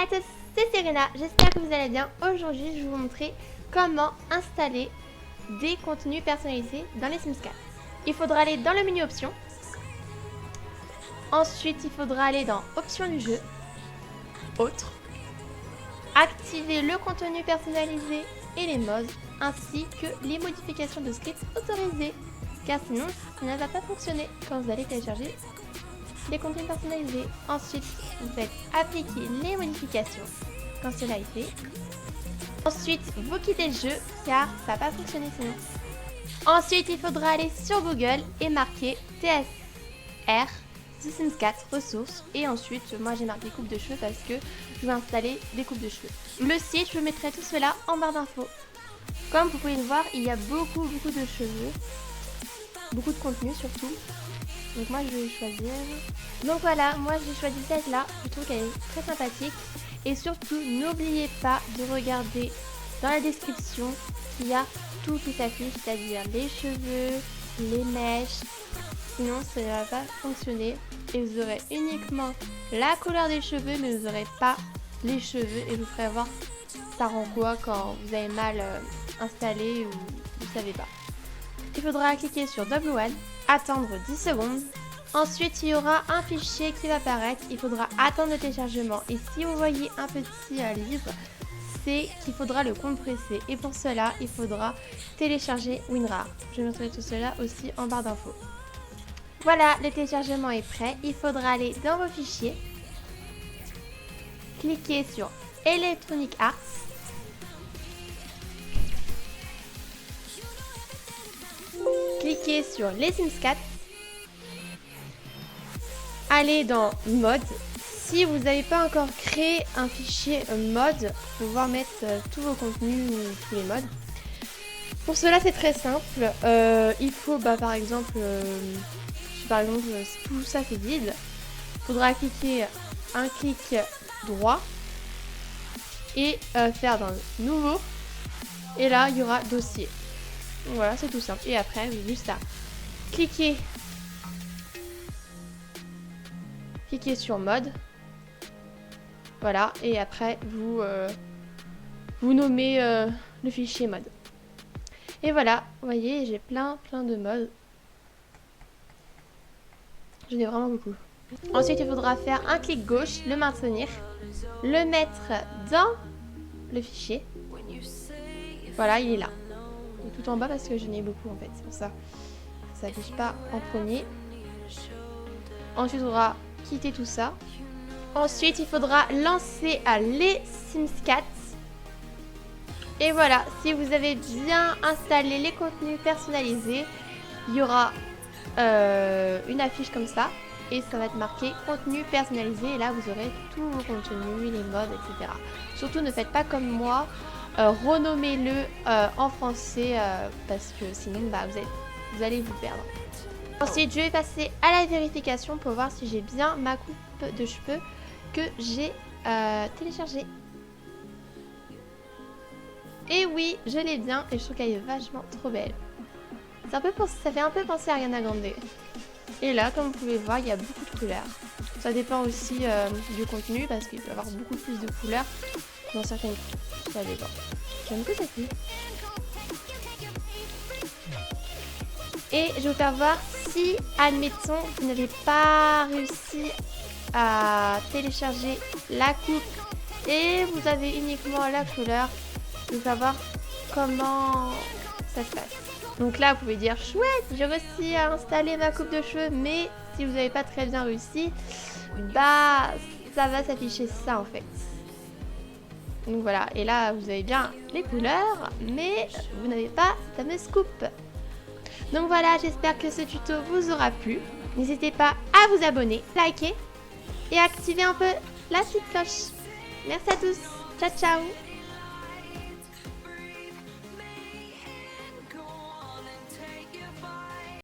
Salut à tous, c'est Serena, j'espère que vous allez bien. Aujourd'hui, je vais vous montrer comment installer des contenus personnalisés dans les Sims 4. Il faudra aller dans le menu options. Ensuite, il faudra aller dans options du jeu, autres, activer le contenu personnalisé et les mods, ainsi que les modifications de script autorisées, car sinon, ça ne va pas fonctionner quand vous allez télécharger les contenus personnalisés. Ensuite, vous faites appliquer les modifications quand cela est fait. Ensuite, vous quittez le jeu car ça va pas fonctionner sinon. Ensuite, il faudra aller sur Google et marquer TSR The Sims 4 ressources. Et ensuite, moi j'ai marqué coupe de cheveux parce que je vais installer des coupes de cheveux. Le site, je vous mettrai tout cela en barre d'infos. Comme vous pouvez le voir, il y a beaucoup de cheveux, beaucoup de contenu surtout. Donc moi je vais choisir. Donc voilà, moi j'ai choisi celle-là. Je trouve qu'elle est très sympathique. Et surtout, n'oubliez pas de regarder dans la description qu'il y a tout qui s'affiche, c'est-à-dire les cheveux, les mèches. Sinon ça ne va pas fonctionner. Et vous aurez uniquement la couleur des cheveux, mais vous n'aurez pas les cheveux. Et je vous ferai voir ça rend quoi quand vous avez mal installé ou vous ne savez pas. Il faudra cliquer sur Double One, attendre 10 secondes. Ensuite, il y aura un fichier qui va apparaître. Il faudra attendre le téléchargement. Et si vous voyez un petit livre, c'est qu'il faudra le compresser. Et pour cela, il faudra télécharger WinRAR. Je mettrai tout cela aussi en barre d'infos. Voilà, le téléchargement est prêt. Il faudra aller dans vos fichiers. Cliquez sur Electronic Arts. Cliquez sur les Sims 4. Allez dans mode. Si vous n'avez pas encore créé un fichier mode pour pouvoir mettre tous vos contenus, tous les modes. Pour cela c'est très simple. Il faut par exemple, tout ça c'est vide. Il faudra cliquer un clic droit et faire dans nouveau. Et là il y aura dossier. Voilà, c'est tout simple. Et après, juste à cliquer sur mode. Voilà. Et après, vous nommez le fichier mode. Et voilà, vous voyez, j'ai plein de modes. J'en ai vraiment beaucoup. Ensuite, il faudra faire un clic gauche, le maintenir, le mettre dans le fichier. Voilà, il est là. Tout en bas parce que je n'ai beaucoup en fait, c'est pour ça. Ça s'affiche pas en premier. Ensuite, il faudra quitter tout ça. Ensuite, il faudra lancer les Sims 4. Et voilà, si vous avez bien installé les contenus personnalisés, il y aura une affiche comme ça. Et ça va être marqué contenu personnalisé. Et là, vous aurez tous vos contenus, les modes, etc. Surtout, ne faites pas comme moi. Renommez-le en français parce que sinon vous allez vous perdre. Ensuite, je vais passer à la vérification pour voir si j'ai bien ma coupe de cheveux que j'ai téléchargée. Et oui, je l'ai bien et je trouve qu'elle est vachement trop belle. Ça fait un peu penser à Ariana Grande. Et là, comme vous pouvez voir, il y a beaucoup de couleurs. Ça dépend aussi du contenu parce qu'il peut y avoir beaucoup plus de couleurs dans certaines couleurs. Ça dépend. J'aime que cette fille. Et je vais vous faire voir si, admettons, vous n'avez pas réussi à télécharger la coupe et vous avez uniquement la couleur. Je vais vous faire voir comment ça se passe. Donc là, vous pouvez dire chouette, j'ai réussi à installer ma coupe de cheveux, mais si vous n'avez pas très bien réussi, ça va s'afficher ça en fait. Donc voilà, et là vous avez bien les couleurs, mais vous n'avez pas cette fameuse coupe. Donc voilà, j'espère que ce tuto vous aura plu. N'hésitez pas à vous abonner, liker et activer un peu la petite cloche. Merci à tous, ciao ciao.